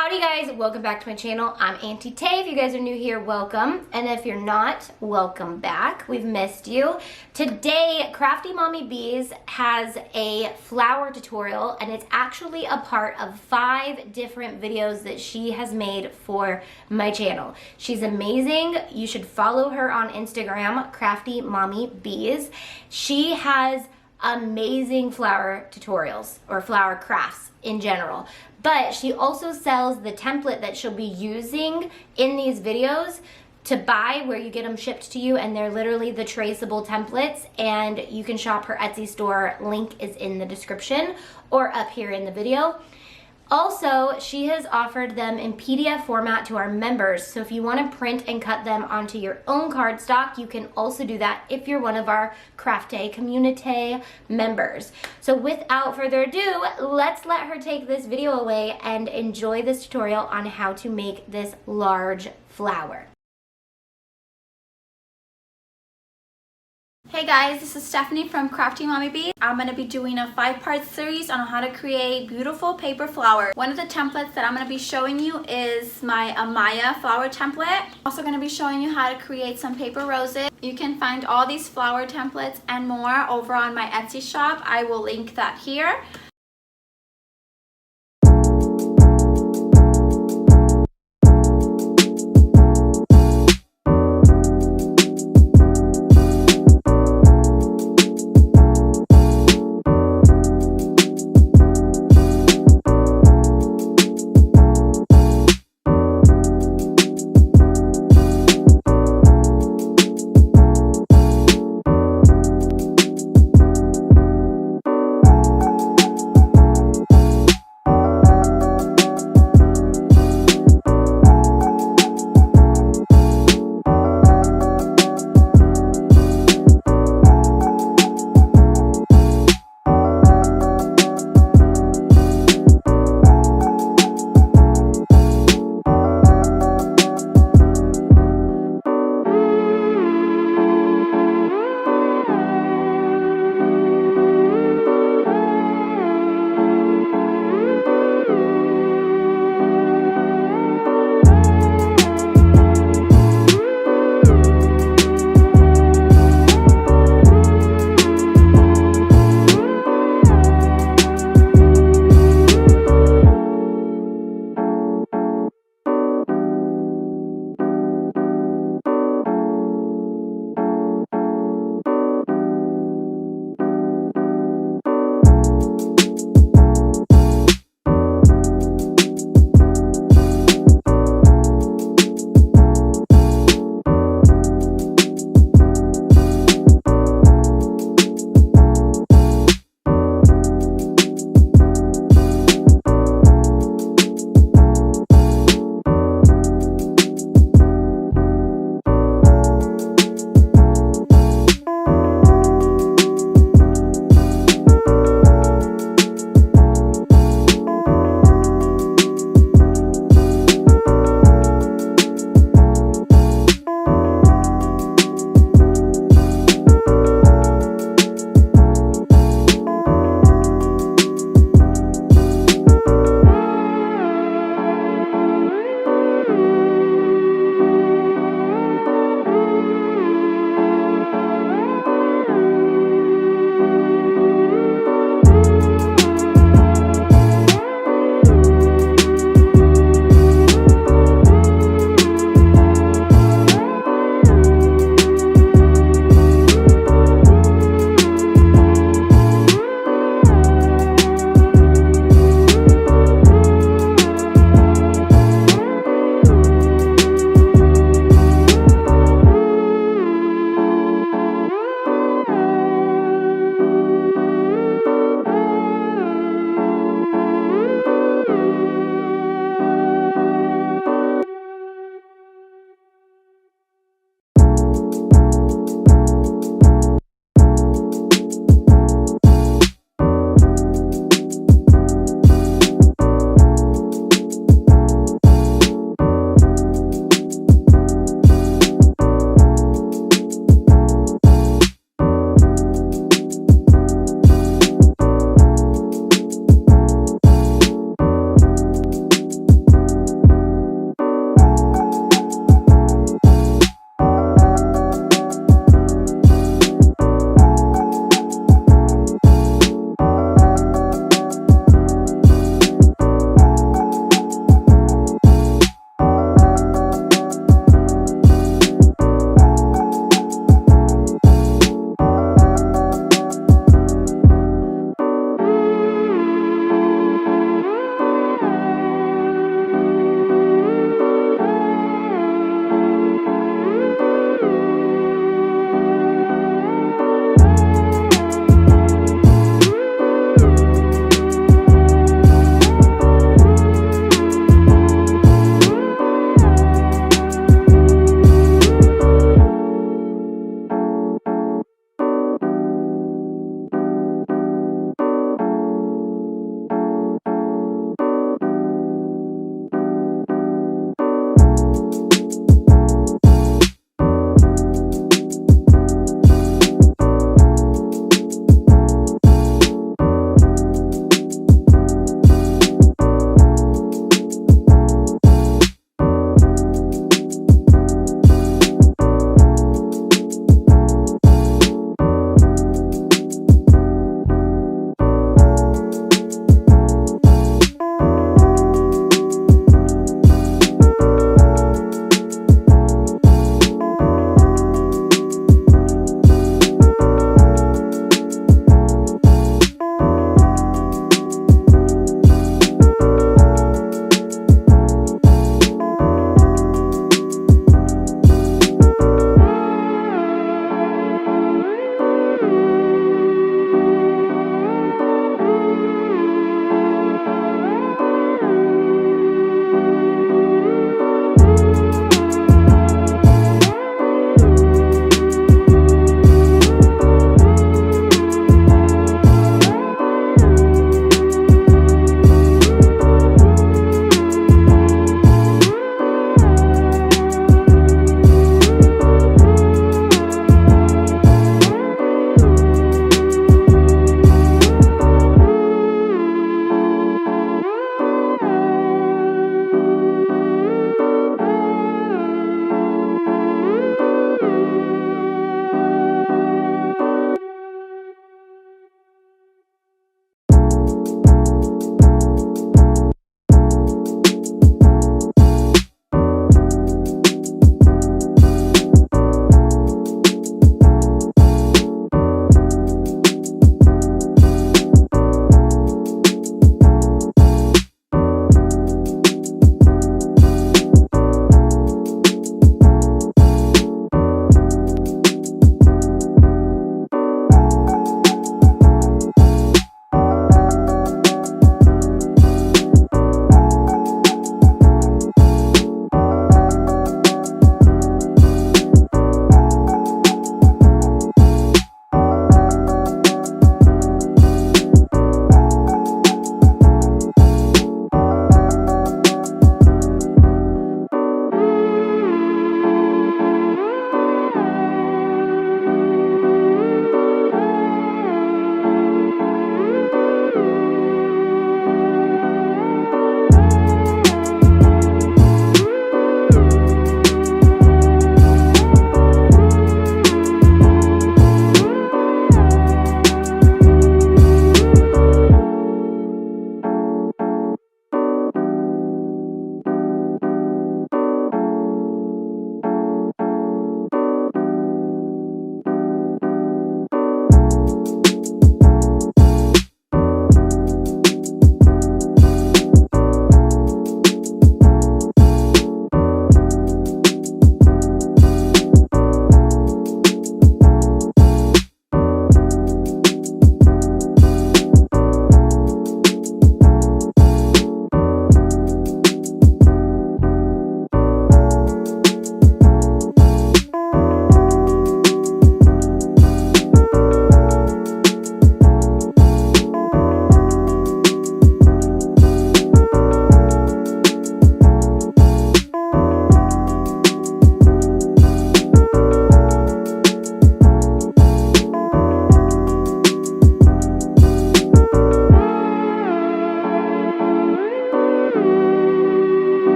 Howdy guys, welcome back to my channel. I'm Auntie Tay. If you guys are new here, welcome. And if you're not, welcome back. We've missed you. Today, Crafty Mommy Bees has a flower tutorial, and it's actually a part of 5 different videos that she has made for my channel. She's amazing. You should follow her on Instagram, Crafty Mommy Bees. She has amazing flower tutorials or flower crafts in general, but she also sells the template that she'll be using in these videos to buy, where you get them shipped to you, and they're literally the traceable templates, and you can shop her Etsy store. Link is in the description or up here in the video. Also, she has offered them in PDF format to our members, so if you want to print and cut them onto your own cardstock, you can also do that if you're one of our Crafty Community members. So without further ado, let's let her take this video away and enjoy this tutorial on how to make this large flower. Hey guys, this is Stephanie from Crafty Mommy Bees. I'm going to be doing a 5-part series on how to create beautiful paper flowers. One of the templates that I'm going to be showing you is my Amaya flower template. I'm also going to be showing you how to create some paper roses. You can find all these flower templates and more over on my Etsy shop. I will link that here.